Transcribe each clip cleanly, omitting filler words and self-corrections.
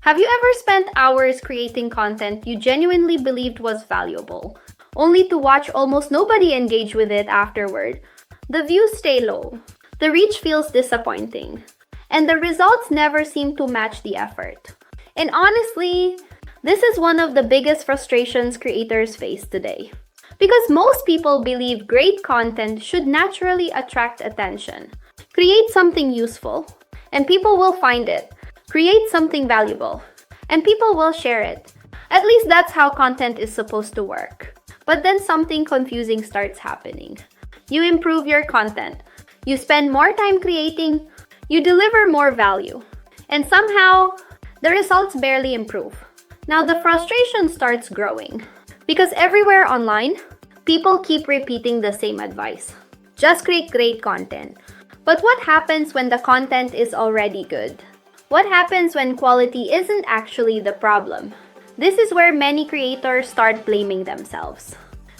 Have you ever spent hours creating content you genuinely believed was valuable, only to watch almost nobody engage with it afterward? The views stay low, the reach feels disappointing, and the results never seem to match the effort. And honestly, this is one of the biggest frustrations creators face today. Because most people believe great content should naturally attract attention. Create something useful, and people will find it. Create something valuable, and people will share it. At least that's how content is supposed to work. But then something confusing starts happening. You improve your content. You spend more time creating. You deliver more value. And somehow, the results barely improve. Now the frustration starts growing. Because everywhere online, people keep repeating the same advice. Just create great content. But what happens when the content is already good? What happens when quality isn't actually the problem? This is where many creators start blaming themselves.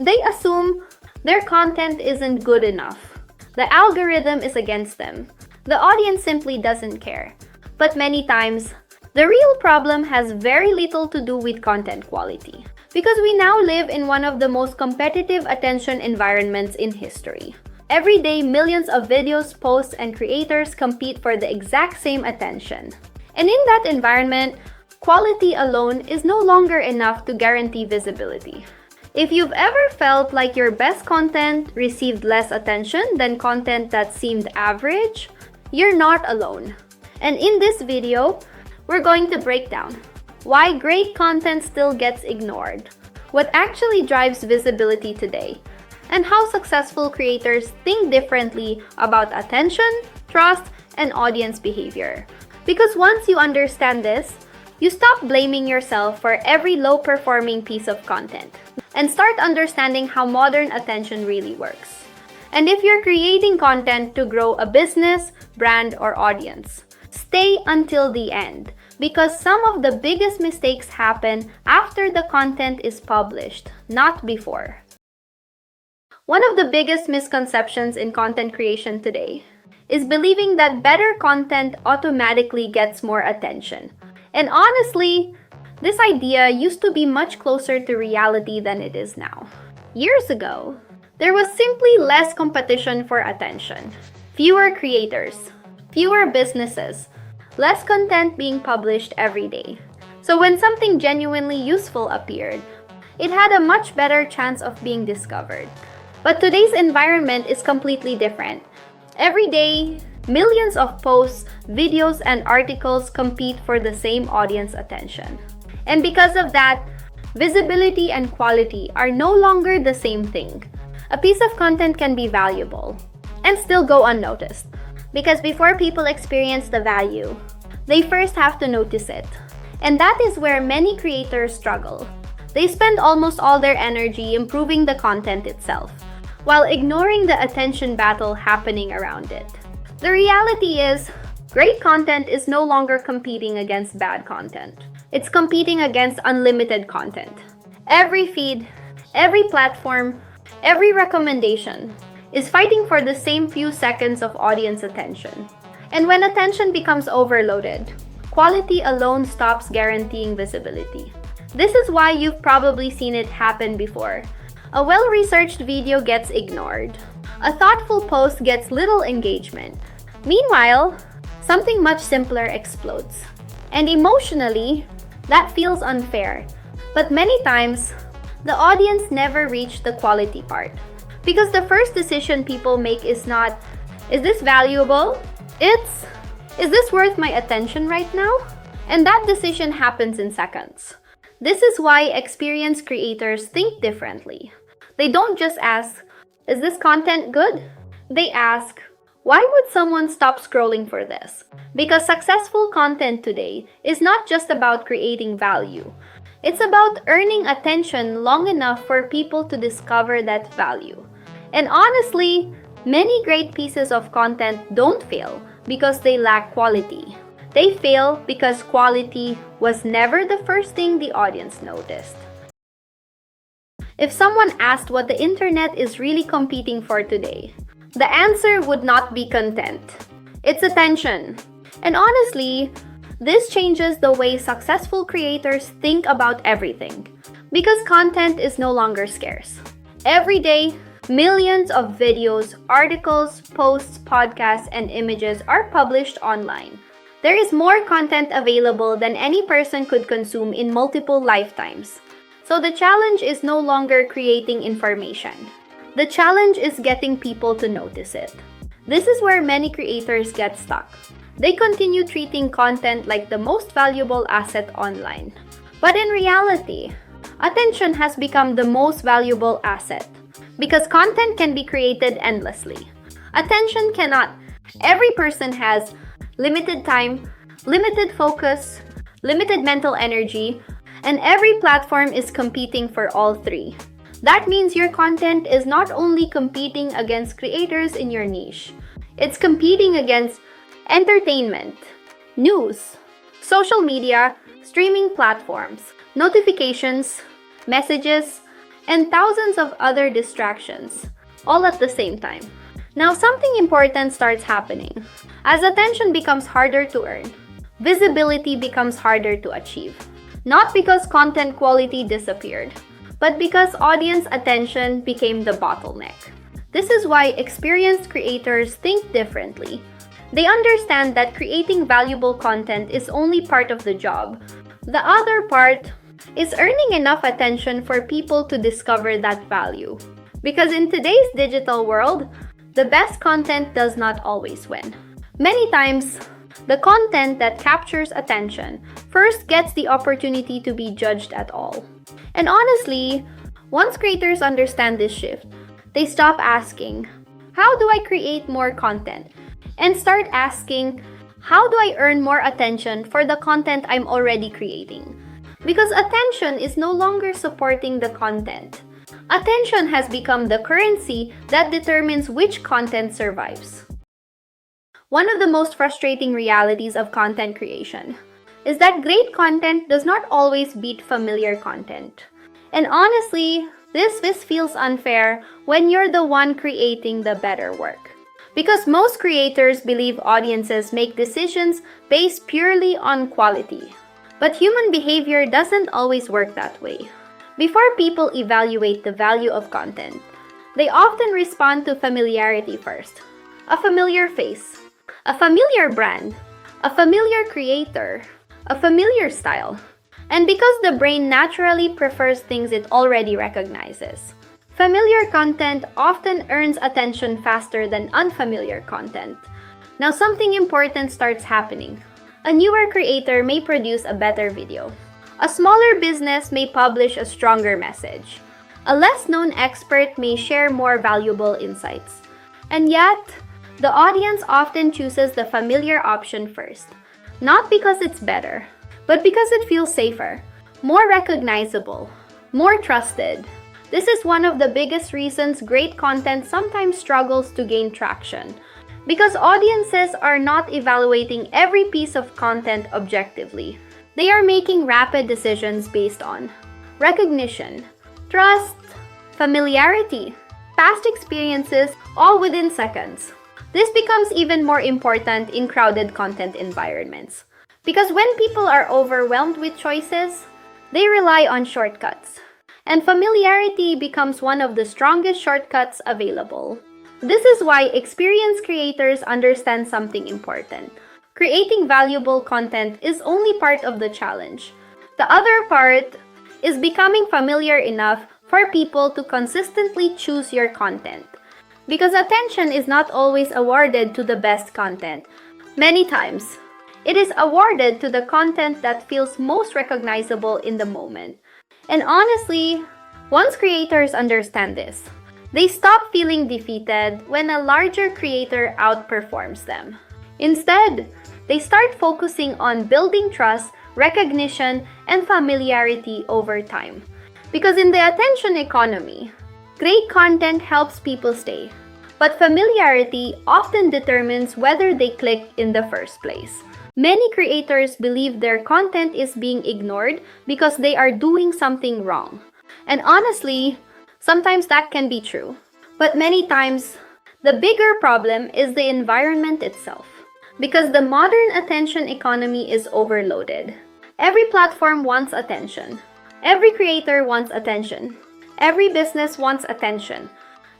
They assume their content isn't good enough. The algorithm is against them. The audience simply doesn't care. But many times, the real problem has very little to do with content quality. Because we now live in one of the most competitive attention environments in history. Every day, millions of videos, posts, and creators compete for the exact same attention. And in that environment, quality alone is no longer enough to guarantee visibility. If you've ever felt like your best content received less attention than content that seemed average, you're not alone. And in this video, we're going to break down why great content still gets ignored, what actually drives visibility today, and how successful creators think differently about attention, trust, and audience behavior. Because once you understand this, you stop blaming yourself for every low-performing piece of content and start understanding how modern attention really works. And if you're creating content to grow a business, brand, or audience, stay until the end because some of the biggest mistakes happen after the content is published, not before. One of the biggest misconceptions in content creation today is believing that better content automatically gets more attention. And honestly, this idea used to be much closer to reality than it is now. Years ago, there was simply less competition for attention, fewer creators, fewer businesses, less content being published every day. So when something genuinely useful appeared, it had a much better chance of being discovered. But today's environment is completely different. Every day, millions of posts, videos, and articles compete for the same audience attention. And because of that, visibility and quality are no longer the same thing. A piece of content can be valuable and still go unnoticed. Because before people experience the value, they first have to notice it. And that is where many creators struggle. They spend almost all their energy improving the content itself, while ignoring the attention battle happening around it. The reality is, great content is no longer competing against bad content. It's competing against unlimited content. Every feed, every platform, every recommendation is fighting for the same few seconds of audience attention. And when attention becomes overloaded, quality alone stops guaranteeing visibility. This is why you've probably seen it happen before. A well-researched video gets ignored. A thoughtful post gets little engagement. Meanwhile, something much simpler explodes. And emotionally, that feels unfair. But many times, the audience never reach the quality part. Because the first decision people make is not, is this valuable? It's, is this worth my attention right now? And that decision happens in seconds. This is why experienced creators think differently. They don't just ask, is this content good? They ask, why would someone stop scrolling for this? Because successful content today is not just about creating value. It's about earning attention long enough for people to discover that value. And honestly, many great pieces of content don't fail because they lack quality. They fail because quality was never the first thing the audience noticed. If someone asked what the internet is really competing for today, the answer would not be content. It's attention. And honestly, This changes the way successful creators think about everything, because content is no longer scarce. Every day, millions of videos, articles, posts, podcasts, and images are published online. There is more content available than any person could consume in multiple lifetimes. So the challenge is no longer creating information. The challenge is getting people to notice it. This is where many creators get stuck. They continue treating content like the most valuable asset online. But in reality, attention has become the most valuable asset because content can be created endlessly. Attention cannot. Every person has limited time, limited focus, limited mental energy, and every platform is competing for all three. That means your content is not only competing against creators in your niche, it's competing against entertainment, news, social media, streaming platforms, notifications, messages, and thousands of other distractions, all at the same time. Now something important starts happening. As attention becomes harder to earn, visibility becomes harder to achieve. Not because content quality disappeared, but because audience attention became the bottleneck. This is why experienced creators think differently. They understand that creating valuable content is only part of the job. The other part is earning enough attention for people to discover that value. Because in today's digital world, the best content does not always win. Many times, the content that captures attention first gets the opportunity to be judged at all. And honestly, once creators understand this shift, they stop asking, how do I create more content? And start asking, how do I earn more attention for the content I'm already creating? Because attention is no longer supporting the content. Attention has become the currency that determines which content survives. One of the most frustrating realities of content creation is that great content does not always beat familiar content. And honestly, this feels unfair when you're the one creating the better work. Because most creators believe audiences make decisions based purely on quality. But human behavior doesn't always work that way. Before people evaluate the value of content, they often respond to familiarity first. A familiar face, a familiar brand, a familiar creator, a familiar style. And because the brain naturally prefers things it already recognizes, familiar content often earns attention faster than unfamiliar content. Now something important starts happening. A newer creator may produce a better video. A smaller business may publish a stronger message. A less known expert may share more valuable insights. And yet, the audience often chooses the familiar option first. Not because it's better, but because it feels safer, more recognizable, more trusted. This is one of the biggest reasons great content sometimes struggles to gain traction. Because audiences are not evaluating every piece of content objectively. They are making rapid decisions based on recognition, trust, familiarity, past experiences, all within seconds. This becomes even more important in crowded content environments. Because when people are overwhelmed with choices, they rely on shortcuts. And familiarity becomes one of the strongest shortcuts available. This is why experienced creators understand something important. Creating valuable content is only part of the challenge. The other part is becoming familiar enough for people to consistently choose your content. Because attention is not always awarded to the best content. Many times, it is awarded to the content that feels most recognizable in the moment. And honestly, once creators understand this, they stop feeling defeated when a larger creator outperforms them. Instead, they start focusing on building trust, recognition, and familiarity over time. Because in the attention economy, great content helps people stay. But familiarity often determines whether they click in the first place. Many creators believe their content is being ignored because they are doing something wrong. And honestly, sometimes that can be true. But many times, the bigger problem is the environment itself. Because the modern attention economy is overloaded. Every platform wants attention. Every creator wants attention. Every business wants attention.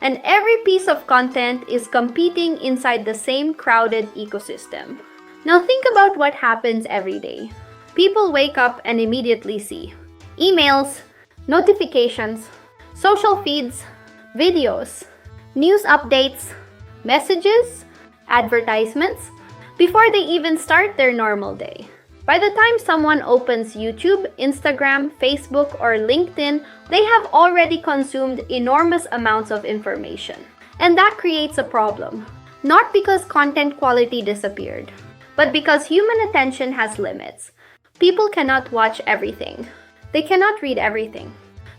And every piece of content is competing inside the same crowded ecosystem. Now think about what happens every day. People wake up and immediately see emails, notifications, social feeds, videos, news updates, messages, advertisements, before they even start their normal day. By the time someone opens YouTube, Instagram, Facebook, or LinkedIn, they have already consumed enormous amounts of information. And that creates a problem. Not because content quality disappeared, but because human attention has limits. People cannot watch everything. They cannot read everything.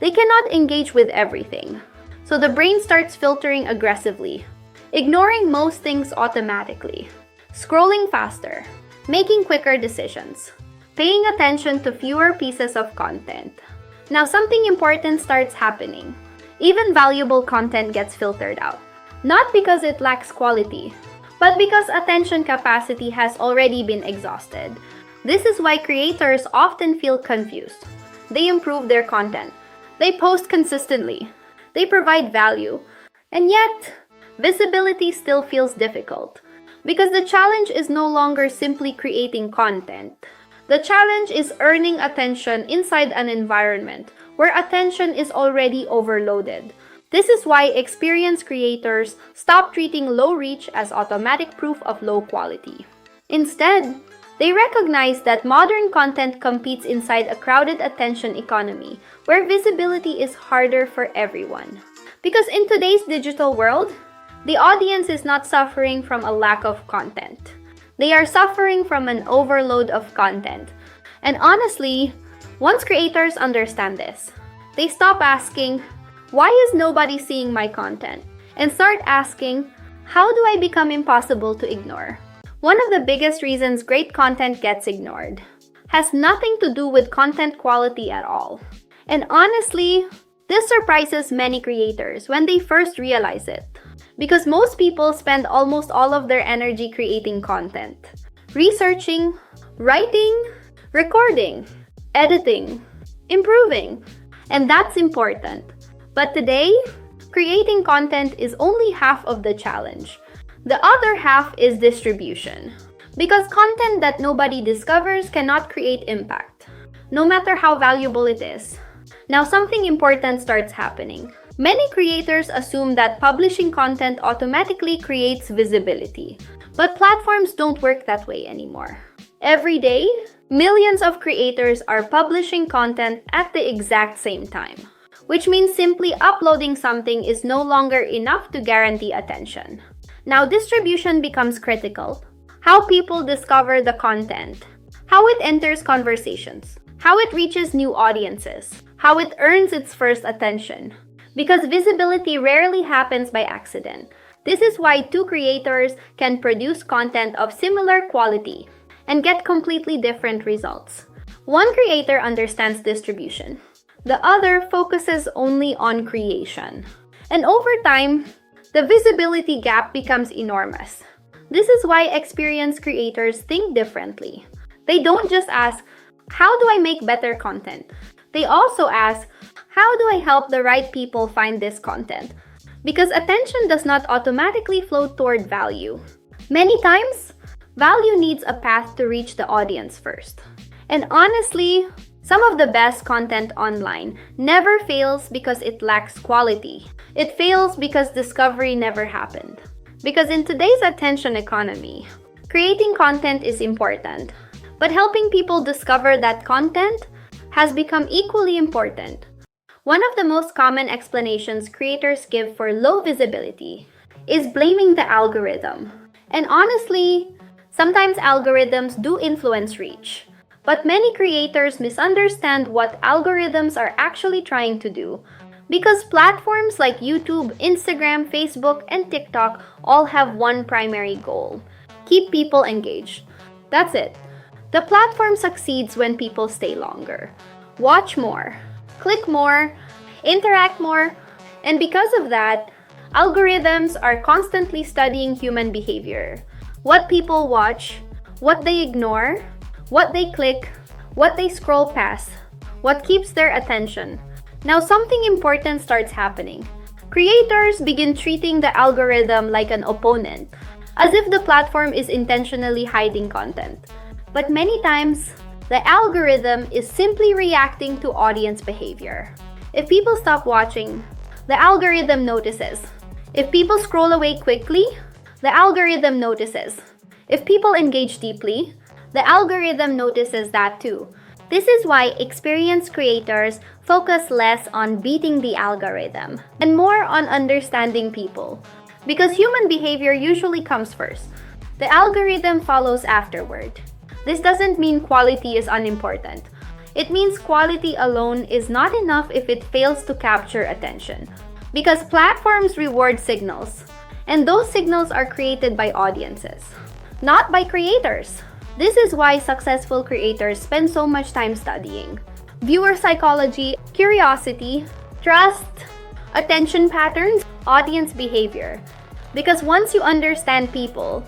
They cannot engage with everything. So the brain starts filtering aggressively, ignoring most things automatically, scrolling faster, making quicker decisions, paying attention to fewer pieces of content. Now something important starts happening. Even valuable content gets filtered out. Not because it lacks quality, but because attention capacity has already been exhausted. This is why creators often feel confused. They improve their content. They post consistently. They provide value. And yet, visibility still feels difficult. Because the challenge is no longer simply creating content. The challenge is earning attention inside an environment where attention is already overloaded. This is why experienced creators stop treating low reach as automatic proof of low quality. Instead, they recognize that modern content competes inside a crowded attention economy where visibility is harder for everyone. Because in today's digital world, the audience is not suffering from a lack of content. They are suffering from an overload of content. And honestly, once creators understand this, they stop asking, "Why is nobody seeing my content?" and start asking, "How do I become impossible to ignore?" One of the biggest reasons great content gets ignored has nothing to do with content quality at all. And honestly, this surprises many creators when they first realize it. Because most people spend almost all of their energy creating content, researching, writing, recording, editing, improving. And that's important. But today, creating content is only half of the challenge. The other half is distribution. Because content that nobody discovers cannot create impact, no matter how valuable it is. Now something important starts happening. Many creators assume that publishing content automatically creates visibility, but platforms don't work that way anymore. Every day, millions of creators are publishing content at the exact same time, which means simply uploading something is no longer enough to guarantee attention. Now distribution becomes critical. How people discover the content, how it enters conversations, how it reaches new audiences, how it earns its first attention. Because visibility rarely happens by accident. This is why two creators can produce content of similar quality and get completely different results. One creator understands distribution. The other focuses only on creation. And over time, the visibility gap becomes enormous. This is why experienced creators think differently. They don't just ask, "How do I make better content?" They also ask, "How do I help the right people find this content?" Because attention does not automatically flow toward value. Many times, value needs a path to reach the audience first. And honestly, some of the best content online never fails because it lacks quality. It fails because discovery never happened. Because in today's attention economy, creating content is important, but helping people discover that content has become equally important. One of the most common explanations creators give for low visibility is blaming the algorithm. And honestly, sometimes algorithms do influence reach, but many creators misunderstand what algorithms are actually trying to do. Because platforms like YouTube, Instagram, Facebook, and TikTok all have one primary goal: keep people engaged. That's it. The platform succeeds when people stay longer, watch more, click more, interact more, and because of that, algorithms are constantly studying human behavior, what people watch, what they ignore, what they click, what they scroll past, what keeps their attention. Now something important starts happening. Creators begin treating the algorithm like an opponent, as if the platform is intentionally hiding content. But many times, the algorithm is simply reacting to audience behavior. If people stop watching, the algorithm notices. If people scroll away quickly, the algorithm notices. If people engage deeply, the algorithm notices that too. This is why experienced creators focus less on beating the algorithm and more on understanding people. Because human behavior usually comes first. The algorithm follows afterward. This doesn't mean quality is unimportant. It means quality alone is not enough if it fails to capture attention. Because platforms reward signals, and those signals are created by audiences, not by creators. This is why successful creators spend so much time studying viewer psychology, curiosity, trust, attention patterns, audience behavior. Because once you understand people,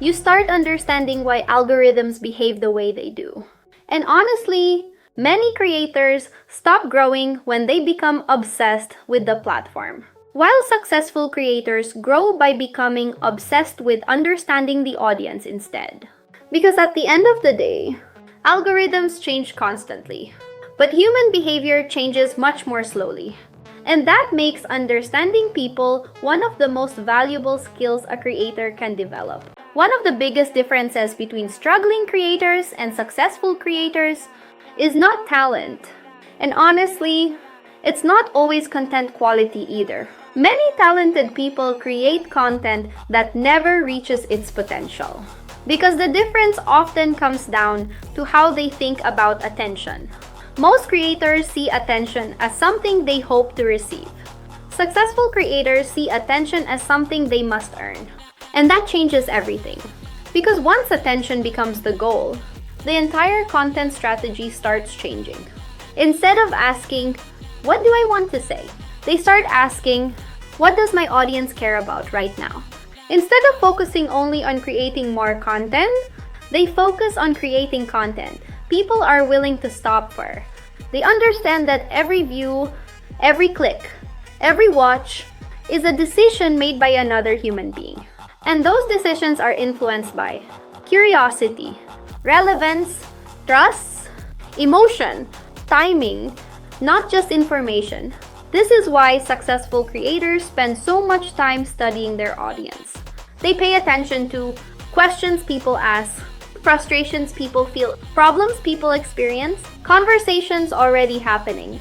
you start understanding why algorithms behave the way they do. And honestly, many creators stop growing when they become obsessed with the platform. While successful creators grow by becoming obsessed with understanding the audience instead. Because at the end of the day, algorithms change constantly, but human behavior changes much more slowly. And that makes understanding people one of the most valuable skills a creator can develop. One of the biggest differences between struggling creators and successful creators is not talent. And honestly, it's not always content quality either. Many talented people create content that never reaches its potential. Because the difference often comes down to how they think about attention. Most creators see attention as something they hope to receive. Successful creators see attention as something they must earn. And that changes everything. Because once attention becomes the goal, the entire content strategy starts changing. Instead of asking, what do I want to say? They start asking, what does my audience care about right now? Instead of focusing only on creating more content, they focus on creating content people are willing to stop for. They understand that every view, every click, every watch is a decision made by another human being. And those decisions are influenced by curiosity, relevance, trust, emotion, timing, not just information. This is why successful creators spend so much time studying their audience. They pay attention to questions people ask, frustrations people feel, problems people experience, conversations already happening.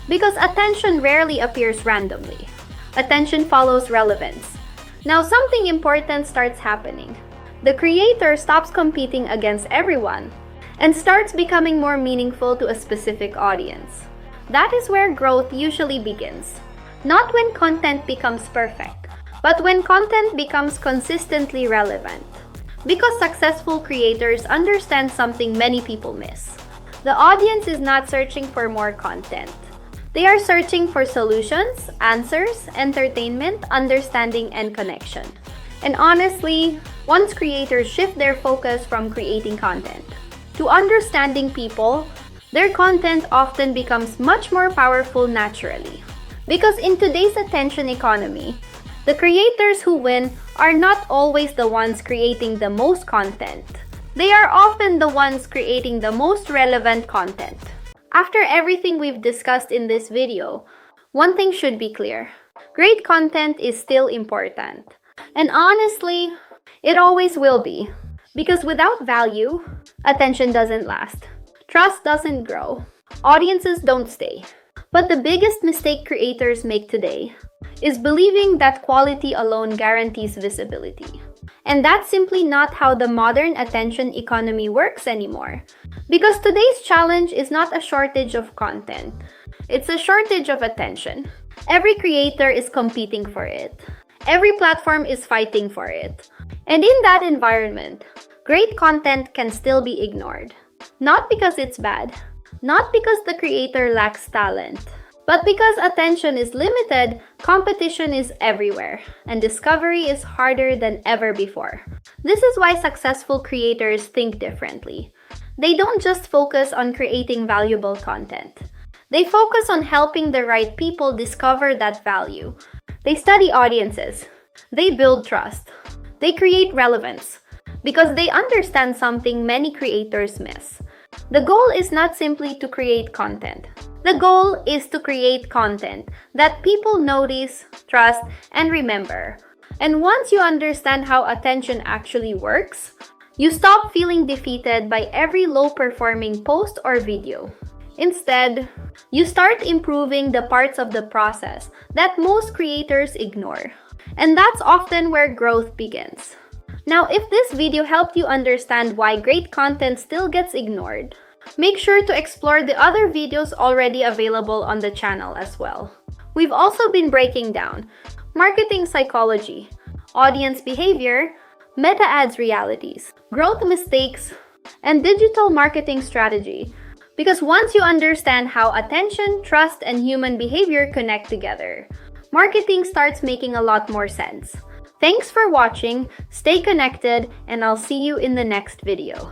Because attention rarely appears randomly. Attention follows relevance. Now something important starts happening. The creator stops competing against everyone and starts becoming more meaningful to a specific audience. That is where growth usually begins. Not when content becomes perfect, but when content becomes consistently relevant. Because successful creators understand something many people miss. The audience is not searching for more content. They are searching for solutions, answers, entertainment, understanding, and connection. And honestly, once creators shift their focus from creating content to understanding people, their content often becomes much more powerful naturally. Because in today's attention economy, the creators who win are not always the ones creating the most content. They are often the ones creating the most relevant content. After everything we've discussed in this video, one thing should be clear. Great content is still important. And honestly, it always will be. Because without value, attention doesn't last. Trust doesn't grow. Audiences don't stay. But the biggest mistake creators make today is believing that quality alone guarantees visibility. And that's simply not how the modern attention economy works anymore. Because today's challenge is not a shortage of content. It's a shortage of attention. Every creator is competing for it. Every platform is fighting for it. And in that environment, great content can still be ignored. Not because it's bad, not because the creator lacks talent, But because attention is limited, competition is everywhere, and discovery is harder than ever before. This is why successful creators think differently. They don't just focus on creating valuable content. They focus on helping the right people discover that value. They study audiences. They build trust. They create relevance because they understand something many creators miss. The goal is not simply to create content. The goal is to create content that people notice, trust, and remember. And once you understand how attention actually works, you stop feeling defeated by every low-performing post or video. Instead, you start improving the parts of the process that most creators ignore. And that's often where growth begins. Now, if this video helped you understand why great content still gets ignored, make sure to explore the other videos already available on the channel as well. We've also been breaking down marketing psychology, audience behavior, meta ads realities, growth mistakes, and digital marketing strategy. Because once you understand how attention, trust, and human behavior connect together, marketing starts making a lot more sense. Thanks for watching, stay connected, and I'll see you in the next video.